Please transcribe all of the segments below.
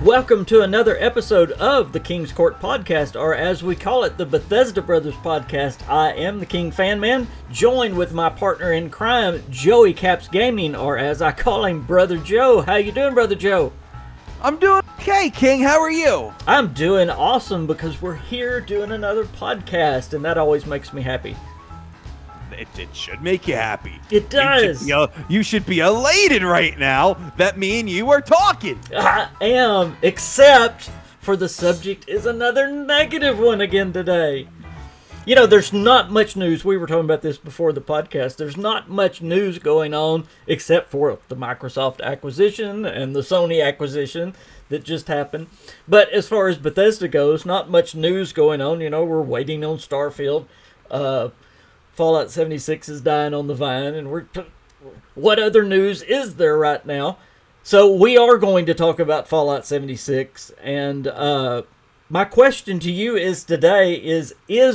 Welcome to another episode of the King's Court Podcast, or as we call it, the Bethesda Brothers Podcast. I am the KingFanMan, joined with my partner in crime, Joey Caps Gaming, or as I call him, Brother Joe. How you doing, Brother Joe? I'm doing okay, King. How are you? I'm doing awesome because we're here doing another podcast, and that always makes me happy. It should make you happy. It does. You should be elated right now that me and you are talking. I am, except for the subject is another negative one again today. You know, there's not much news. We were talking about this before the podcast. There's not much news going on except for the Microsoft acquisition and the Sony acquisition that just happened. But as far as Bethesda goes, not much news going on. You know, we're waiting on Starfield. Fallout 76 is dying on the vine, and what other news is there right now? So we are going to talk about Fallout 76, and my question to you is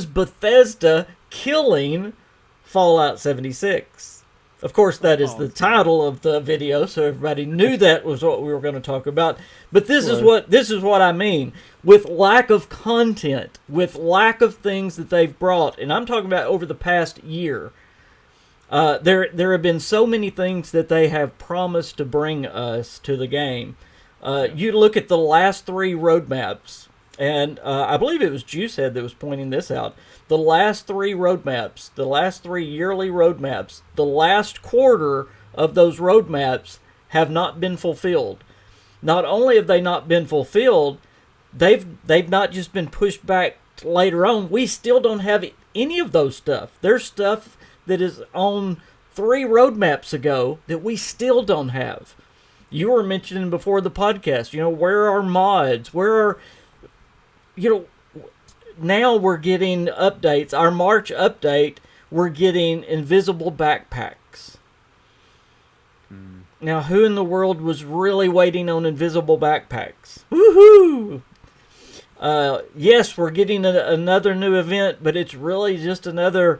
Bethesda killing Fallout 76? Of course, that is the title of the video, so everybody knew that was what we were going to talk about. But this is what I mean. With lack of content, with lack of things that they've brought, and I'm talking about over the past year, there have been so many things that they have promised to bring us to the game. You look at the last three roadmaps, and I believe it was Juicehead that was pointing this out. The last three roadmaps, the last three yearly roadmaps, the last quarter of those roadmaps have not been fulfilled. Not only have they not been fulfilled, they've not just been pushed back later on. We still don't have any of those stuff. There's stuff that is on 3 roadmaps ago that we still don't have. You were mentioning before the podcast, you know, where are mods? Where are, you know, now we're getting updates. Our March update, we're getting invisible backpacks. Now, who in the world was really waiting on invisible backpacks? Woohoo! Yes, we're getting another new event, but it's really just another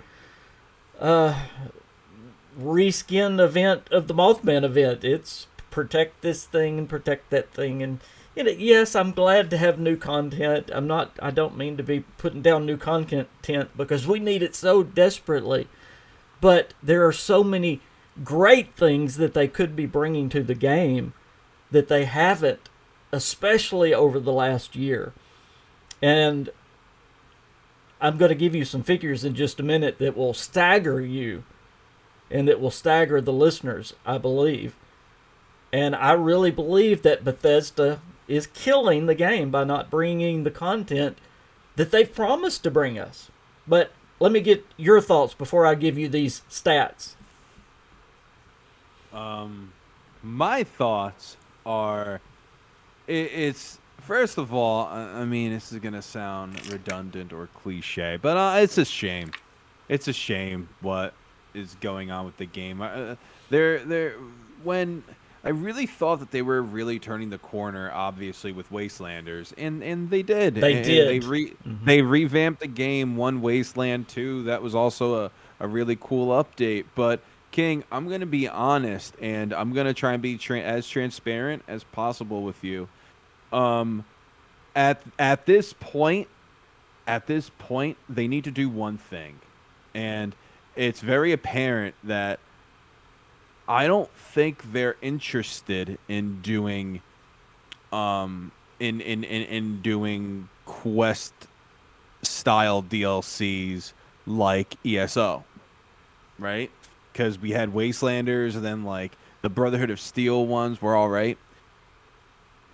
reskinned event of the Mothman event. It's protect this thing and protect that thing, and you know, yes, I'm glad to have new content. I don't mean to be putting down new content because we need it so desperately. But there are so many great things that they could be bringing to the game that they haven't, especially over the last year. And I'm going to give you some figures in just a minute that will stagger you and that will stagger the listeners, I believe. And I really believe that Bethesda is killing the game by not bringing the content that they've promised to bring us. But let me get your thoughts before I give you these stats. My thoughts are, it's first of all, I mean, this is gonna sound redundant or cliche, but it's a shame. It's a shame what is going on with the game. When I really thought that they were really turning the corner, obviously, with Wastelanders, and they did. They revamped the game, one Wasteland 2. That was also a really cool update. But, King, I'm going to be honest, and I'm going to try and be as transparent as possible with you. At this point, they need to do one thing. And it's very apparent that I don't think they're interested in doing in doing quest style DLCs like ESO, right? Because we had Wastelanders, and then like the Brotherhood of Steel ones were all right.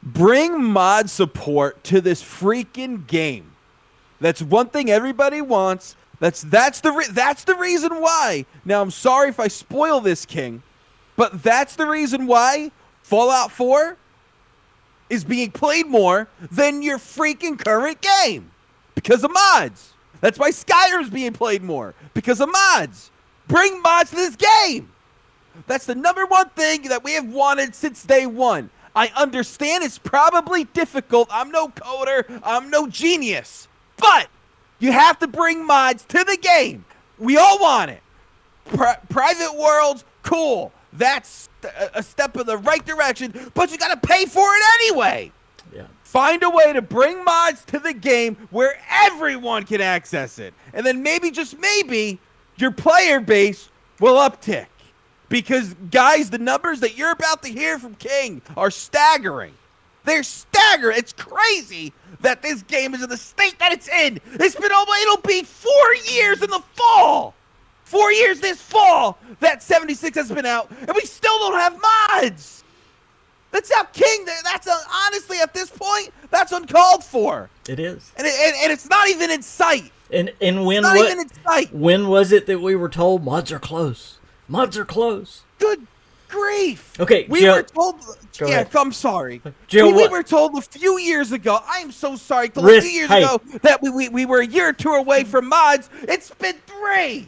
Bring mod support to this freaking game. That's one thing everybody wants. That's the reason why. Now, I'm sorry if I spoil this, King, but that's the reason why Fallout 4 is being played more than your freaking current game. Because of mods. That's why Skyrim's being played more. Because of mods. Bring mods to this game. That's the number one thing that we have wanted since day one. I understand it's probably difficult. I'm no coder. I'm no genius. But you have to bring mods to the game. We all want it. Private worlds, cool. That's a step in the right direction, but you got to pay for it anyway. Yeah. Find a way to bring mods to the game where everyone can access it. And then maybe, just maybe, your player base will uptick. Because, guys, the numbers that you're about to hear from King are staggering. They're staggering. It's crazy that this game is in the state that it's in. It'll be 4 years in the fall. 4 years this fall that 76 has been out, and we still don't have mods. That's how King. Honestly, at this point, that's uncalled for. It is, and it's not even in sight. And when when was it that we were told mods are close? Mods are close. Good grief. Okay, we Joe, were told. Yeah, ahead. I'm sorry. Joe, we were told a few years ago. I am so sorry. A few years ago that we were a year or two away from mods. It's been 3.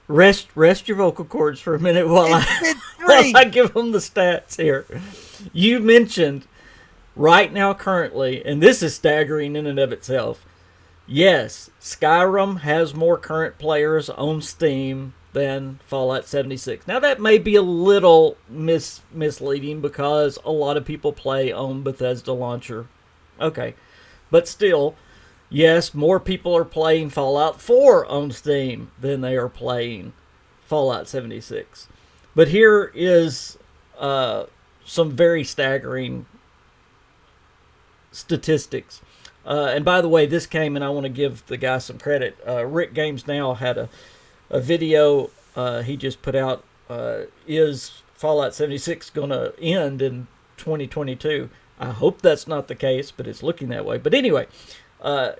Rest your vocal cords for a minute while I give them the stats here. You mentioned right now currently, and this is staggering in and of itself, yes, Skyrim has more current players on Steam than Fallout 76. Now that may be a little misleading because a lot of people play on Bethesda launcher. Okay, but still, yes, more people are playing Fallout 4 on Steam than they are playing Fallout 76. But here is some very staggering statistics. And by the way, this came, and I want to give the guy some credit. Rick Games Now had a video he just put out. Is Fallout 76 going to end in 2022? I hope that's not the case, but it's looking that way. But anyway,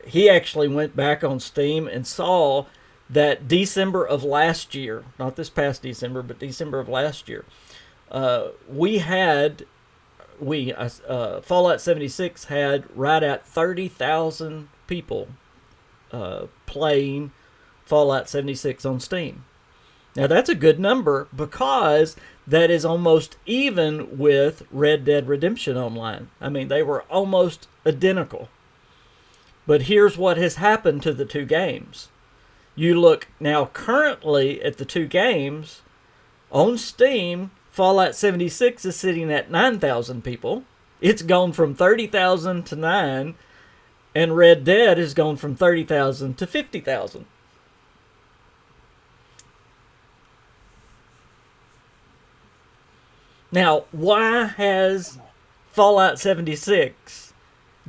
he actually went back on Steam and saw that December of last year, not this past December, but December of last year, Fallout 76 had right at 30,000 people playing Fallout 76 on Steam. Now that's a good number because that is almost even with Red Dead Redemption Online. I mean, they were almost identical. But here's what has happened to the two games. You look now currently at the two games on Steam. Fallout 76 is sitting at 9,000 people. It's gone from 30,000 to 9, and Red Dead has gone from 30,000 to 50,000. Now, why has Fallout 76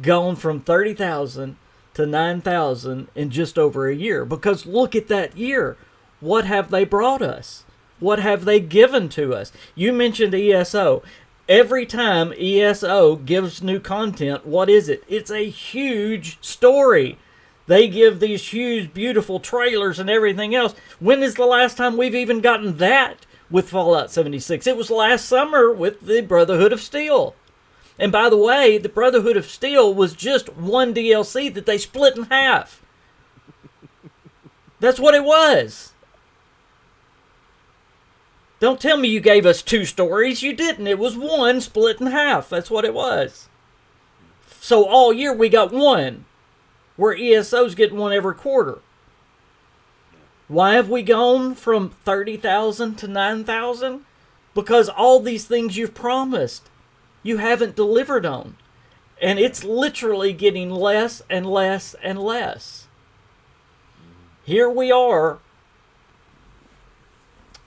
gone from 30,000 to 9,000 in just over a year? Because look at that year. What have they brought us? What have they given to us? You mentioned ESO. Every time ESO gives new content, what is it? It's a huge story. They give these huge, beautiful trailers and everything else. When is the last time we've even gotten that with Fallout 76? It was last summer with the Brotherhood of Steel. And by the way, the Brotherhood of Steel was just one DLC that they split in half. That's what it was. Don't tell me you gave us 2 stories. You didn't. It was one split in half. That's what it was. So all year we got one, where ESO's getting one every quarter. Why have we gone from 30,000 to 9,000? Because all these things you've promised, you haven't delivered on. And it's literally getting less and less and less. Here we are.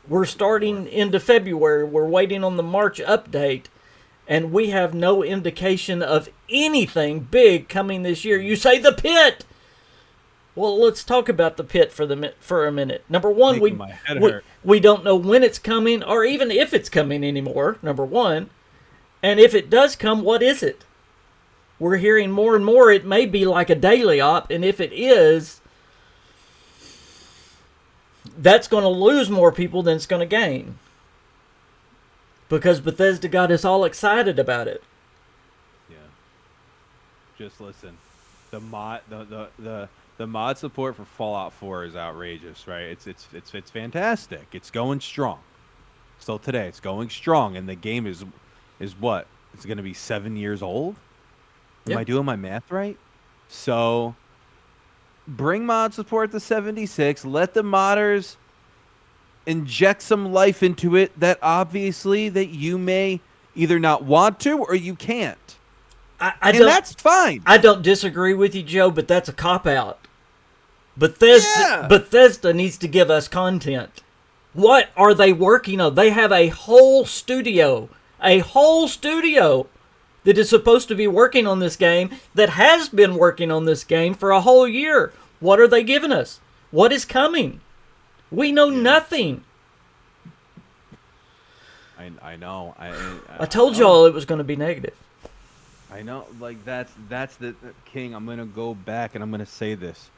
We're starting into February. We're waiting on the March update, and we have no indication of anything big coming this year. You say the pit. Well, let's talk about the pit for a minute. Number one, we don't know when it's coming or even if it's coming anymore, number one. And if it does come, what is it? We're hearing more and more it may be like a daily op, and if it is, that's going to lose more people than it's going to gain. Because Bethesda got us all excited about it. Yeah. Just listen. The mod support for Fallout 4 is outrageous, right? It's fantastic. It's going strong. Still today, it's going strong, and the game is what? It's going to be 7 years old? Am I doing my math right? So bring mod support to 76. Let the modders inject some life into it that obviously that you may either not want to or you can't. I and don't, that's fine. I don't disagree with you, Joe, but that's a cop-out. Bethesda needs to give us content. What are they working on? They have a whole studio that is supposed to be working on this game, that has been working on this game for a whole year. What are they giving us? What is coming? We know nothing. I know. I told y'all it was going to be negative. I know. Like that's the King. I'm gonna go back and I'm gonna say this.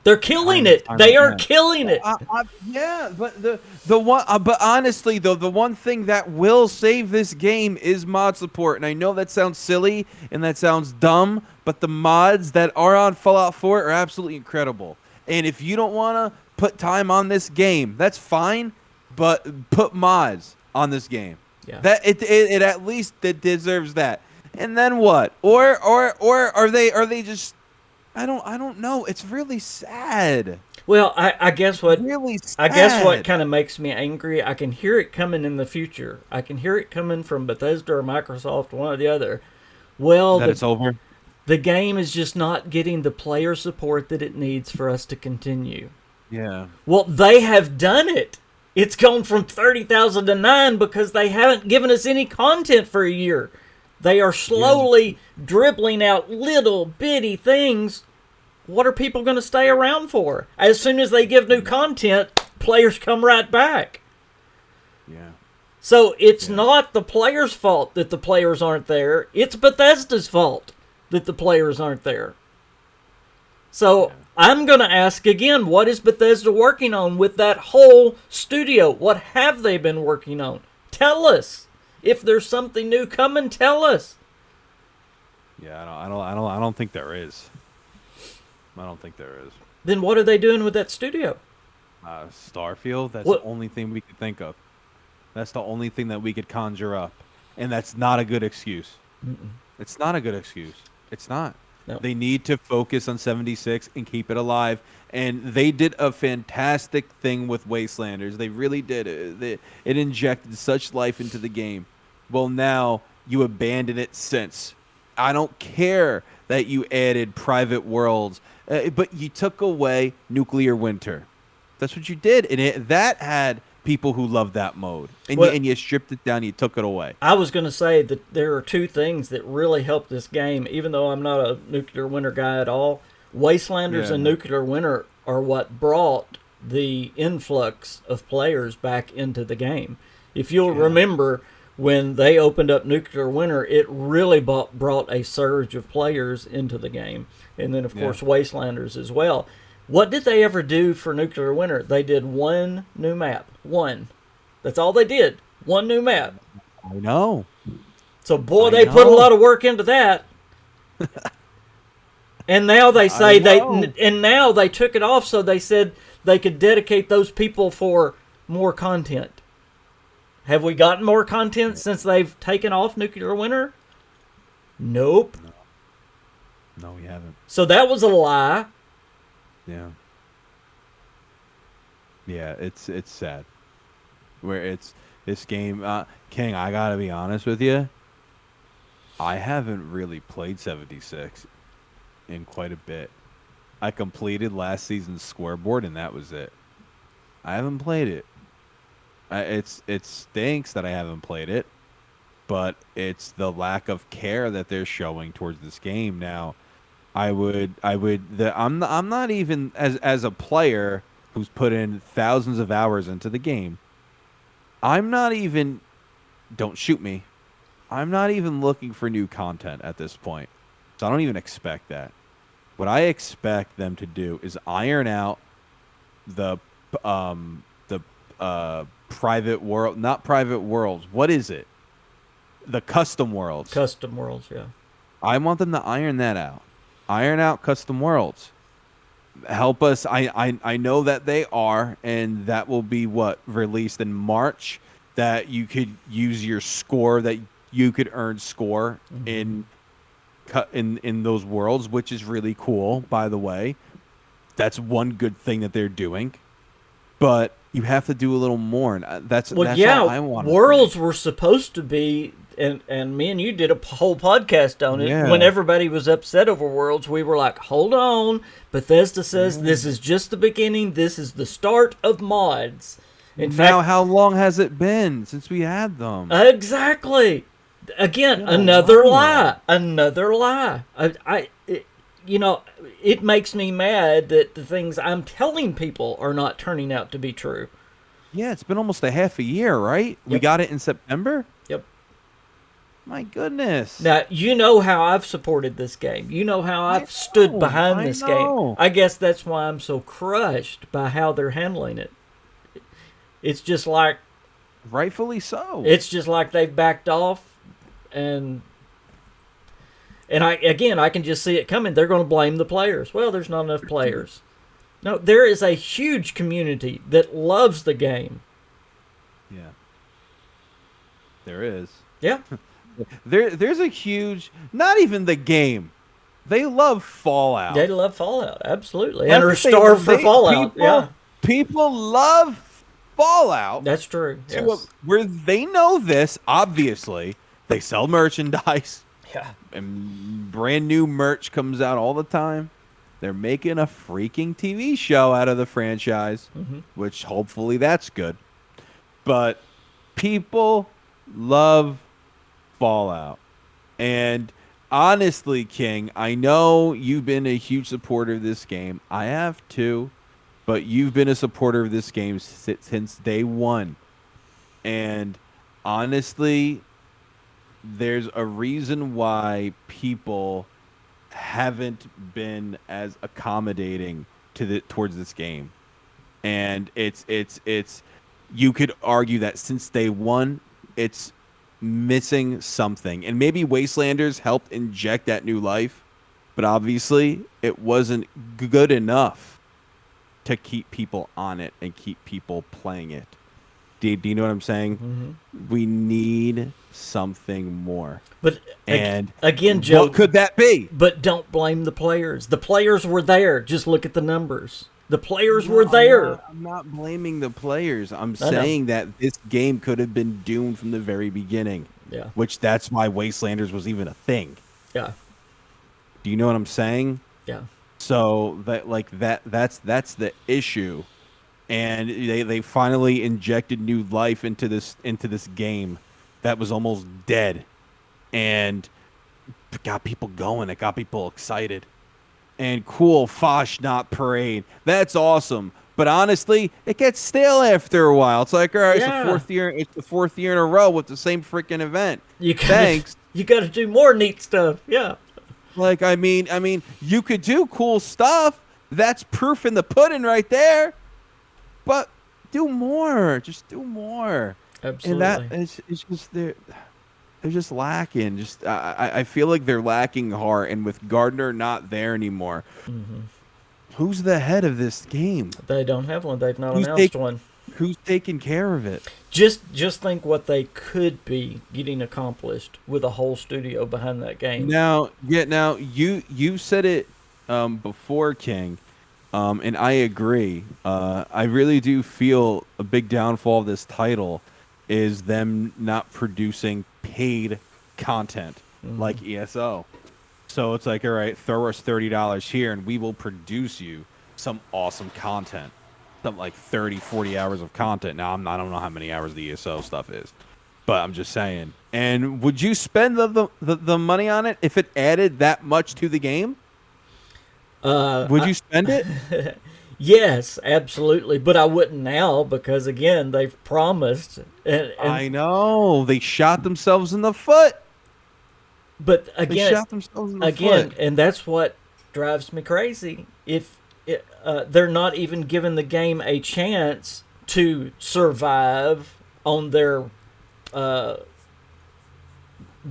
They're killing it. They are killing it. Yeah, but the one, but honestly though, the one thing that will save this game is mod support. And I know that sounds silly and that sounds dumb, but the mods that are on Fallout 4 are absolutely incredible. And if you don't want to put time on this game, that's fine, but put mods on this game. Yeah. That it at least it deserves that. And then what? Or are they just? I don't know. It's really sad. Well, I guess what really sad. I guess what kind of makes me angry, I can hear it coming in the future. I can hear it coming from Bethesda or Microsoft, one or the other. Well, it's over. The game is just not getting the player support that it needs for us to continue. Yeah. Well, they have done it. It's gone from 30,000 to 9 because they haven't given us any content for a year. They are slowly dribbling out little bitty things. What are people going to stay around for? As soon as they give new content, players come right back. Yeah. So it's not the players' fault that the players aren't there. It's Bethesda's fault that the players aren't there. So I'm going to ask again, what is Bethesda working on with that whole studio? What have they been working on? Tell us. If there's something new coming, tell us. Yeah, I don't think there is. I don't think there is. Then what are they doing with that studio? Starfield. That's the only thing we could think of. That's the only thing that we could conjure up, and that's not a good excuse. It's not a good excuse. It's not. No. They need to focus on 76 and keep it alive. And they did a fantastic thing with Wastelanders. They really did. It injected such life into the game. Well, now you abandon it since. I don't care that you added private worlds, but you took away Nuclear Winter. That's what you did. And that had people who loved that mode. And you stripped it down, you took it away. I was going to say that there are two things that really helped this game, even though I'm not a Nuclear Winter guy at all. Wastelanders and Nuclear Winter are what brought the influx of players back into the game. If you'll remember, when they opened up Nuclear Winter, it really brought a surge of players into the game. And then, of course, Wastelanders as well. What did they ever do for Nuclear Winter? They did one new map. One. That's all they did. One new map. I know. So, boy, they put a lot of work into that. And now they say and now they took it off, so they said they could dedicate those people for more content. Have we gotten more content since they've taken off Nuclear Winter? Nope. No, we haven't. So that was a lie. Yeah. Yeah, it's sad. Where it's this game, King, I gotta be honest with you. I haven't really played 76 in quite a bit. I completed last season's scoreboard, and that was it. I haven't played it. It stinks that I haven't played it, but it's the lack of care that they're showing towards this game. Now, I'm not even as a player who's put in thousands of hours into the game. I'm not even, don't shoot me. I'm not even looking for new content at this point. So I don't even expect that. What I expect them to do is iron out the private world, not private worlds. What is it? The custom worlds. Custom worlds, yeah. I want them to iron that out. Iron out custom worlds. Help us. I know that they are, and that will be released in March. That you could use your score, that you could earn score in those worlds, which is really cool. By the way, that's one good thing that they're doing. But you have to do a little more, and that's all I want. Worlds were supposed to be and me and you did a whole podcast on it. Yeah. When everybody was upset over Worlds, we were like, hold on. Bethesda says this is just the beginning. This is the start of mods. In fact, how long has it been since we had them? Exactly. Again, another lie. Another lie. It makes me mad that the things I'm telling people are not turning out to be true. Yeah, it's been almost a half a year, right? We got it in September? Yep. My goodness. Now, you know how I've supported this game. You know how I've stood behind this game. I guess that's why I'm so crushed by how they're handling it. It's just like... Rightfully so. It's just like they've backed off, and I can just see it coming. They're going to blame the players. Well, there's not enough players. No, there is a huge community that loves the game. Yeah. There is. Yeah. There's a huge, not even the game. They love Fallout. They love Fallout, absolutely. And are starved for Fallout. People love Fallout. That's true. Yes. Where they know this, obviously, they sell merchandise. Yeah. And brand new merch comes out all the time. They're making a freaking TV show out of the franchise, which hopefully that's good. But people love Fallout. And honestly, King, I know you've been a huge supporter of this game. I have too. But you've been a supporter of this game since day one. And honestly, there's a reason why people haven't been as accommodating towards this game. And it's you could argue that since day one, it's missing something. And maybe Wastelanders helped inject that new life, but obviously it wasn't good enough to keep people on it and keep people playing it. Do you know what I'm saying? We need something more. But and again, Joe, what could that be? But don't blame the players. The players were there. Just look at the numbers. The players were there. I'm not blaming the players. I'm saying that this game could have been doomed from the very beginning. Yeah. Which that's why Wastelanders was even a thing. Yeah. Do you know what I'm saying? Yeah. So that's the issue. And they finally injected new life into this game that was almost dead, and it got people going. It got people excited, and cool. Fosh not parade. That's awesome. But honestly, it gets stale after a while. It's like, all right, it's the fourth year in a row with the same freaking event. Thanks. You got to do more neat stuff. Yeah. Like I mean, you could do cool stuff. That's proof in the pudding right there. But do more. Just do more. Absolutely. And that it's just they're just lacking. Just I feel like they're lacking heart. And with Gardner not there anymore, who's the head of this game? They don't have one. They've not announced one. Who's taking care of it? Just think what they could be getting accomplished with a whole studio behind that game. Now you said it before, King. And I agree. I really do feel a big downfall of this title is them not producing paid content like ESO. So it's like, all right, throw us $30 here and we will produce you some awesome content. Something like 30, 40 hours of content. Now, I don't know how many hours the ESO stuff is, but I'm just saying. And would you spend the money on it if it added that much to the game? Would you spend it? Yes, absolutely. But I wouldn't now because, again, they've promised. And I know. They shot themselves in the foot. But again, they shot themselves in the foot. And that's what drives me crazy. If they're not even giving the game a chance to survive on their the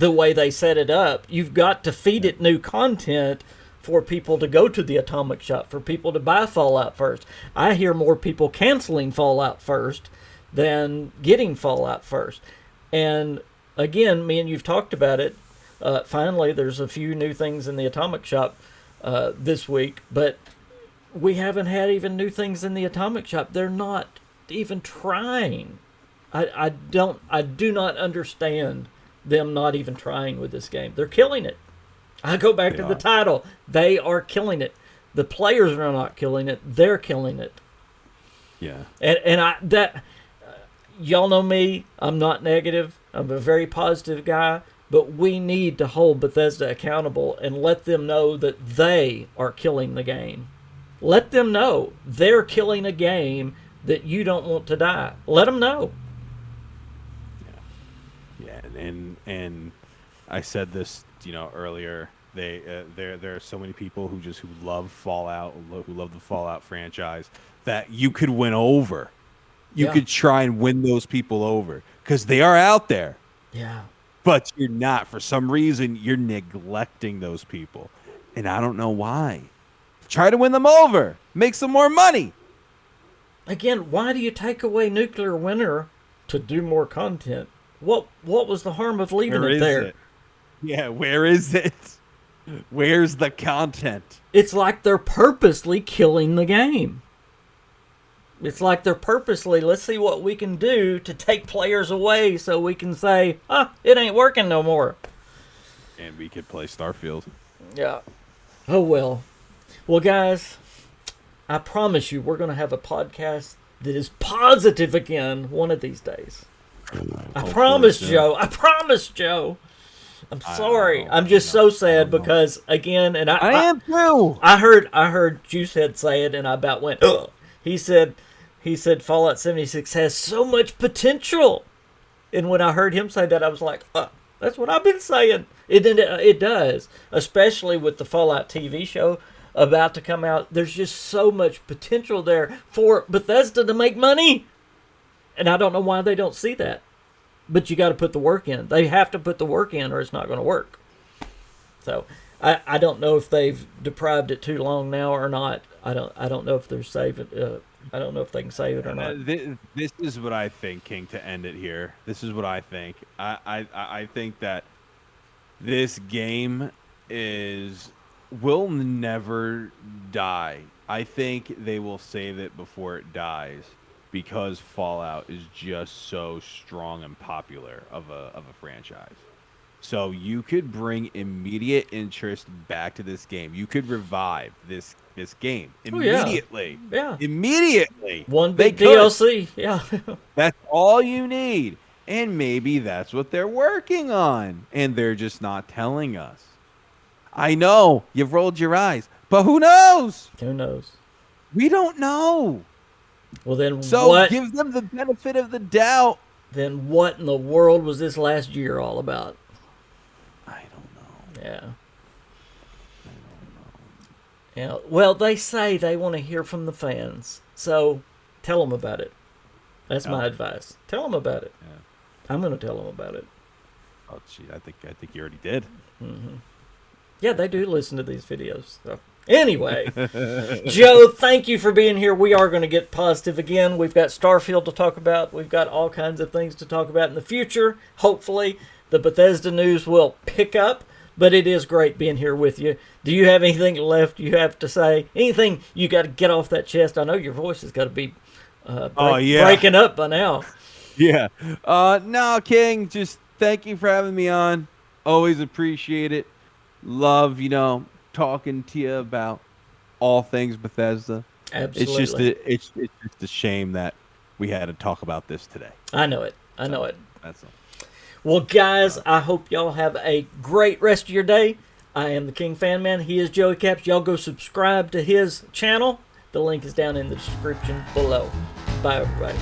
way they set it up, you've got to feed it new content for people to go to the Atomic Shop, for people to buy Fallout first. I hear more people canceling Fallout first than getting Fallout first. And again, me and you've talked about it. Finally, there's a few new things in the Atomic Shop this week, but we haven't had even new things in the Atomic Shop. They're not even trying. I do not understand them not even trying with this game. They're killing it. I go back to the title. They are killing it. The players are not killing it. They're killing it. Yeah. Y'all know me. I'm not negative. I'm a very positive guy. But we need to hold Bethesda accountable and let them know that they are killing the game. Let them know they're killing a game that you don't want to die. Let them know. Yeah, and I said this, earlier. There are so many people who love Fallout, who love the Fallout franchise, that you could win over. You could try and win those people over because they are out there. Yeah. But you're not. For some reason, you're neglecting those people, and I don't know why. Try to win them over. Make some more money. Again, why do you take away Nuclear Winter to do more content? What was the harm of leaving it there? It? Yeah, where is it? Where's the content? It's like they're purposely killing the game. It's like they're purposely, let's see what we can do to take players away so we can say, it ain't working no more. And we could play Starfield. Yeah. Oh, well. Well, guys, I promise you we're going to have a podcast that is positive again one of these days. I promise, Joe. I promise, Joe. I'm sorry. I'm just so sad because, again, and I am too. I heard Juicehead say it, and I about went, ugh. He said Fallout 76 has so much potential. And when I heard him say that, I was like, that's what I've been saying. It does, especially with the Fallout TV show about to come out. There's just so much potential there for Bethesda to make money. And I don't know why they don't see that. But you got to put the work in. They have to put the work in or it's not going to work. So I don't know if they've deprived it too long now or not. I don't know if they're saving. I don't know if they can save it or not. This is what I think, King. To end it here, this is what I think. I think that this game will never die. I think they will save it before it dies because Fallout is just so strong and popular of a franchise. So you could bring immediate interest back to this game. You could revive this game immediately. Yeah. Immediately. One big DLC. Yeah. That's all you need. And maybe that's what they're working on. And they're just not telling us. I know you've rolled your eyes, but who knows? Who knows? We don't know. Well, then so give them the benefit of the doubt. Then what in the world was this last year all about? I don't know. Yeah. I don't know. Yeah. Well, they say they want to hear from the fans, so tell them about it. That's my advice. Tell them about it. Yeah. I'm going to tell them about it. Oh, gee, I think you already did. Mm-hmm. Yeah, they do listen to these videos. So. Anyway, Joe, thank you for being here. We are going to get positive again. We've got Starfield to talk about. We've got all kinds of things to talk about in the future. Hopefully, the Bethesda news will pick up, but it is great being here with you. Do you have anything left you have to say? Anything you got to get off that chest? I know your voice has got to be breaking up by now. Yeah. No, King, just thank you for having me on. Always appreciate it. Love, talking to you about all things Bethesda. Absolutely. It's just a shame that we had to talk about this today. I know it. That's all. Well, guys, I hope y'all have a great rest of your day. I am the KingFanMan. He is Joey Caps. Y'all go subscribe to his channel. The link is down in the description below. Bye, everybody.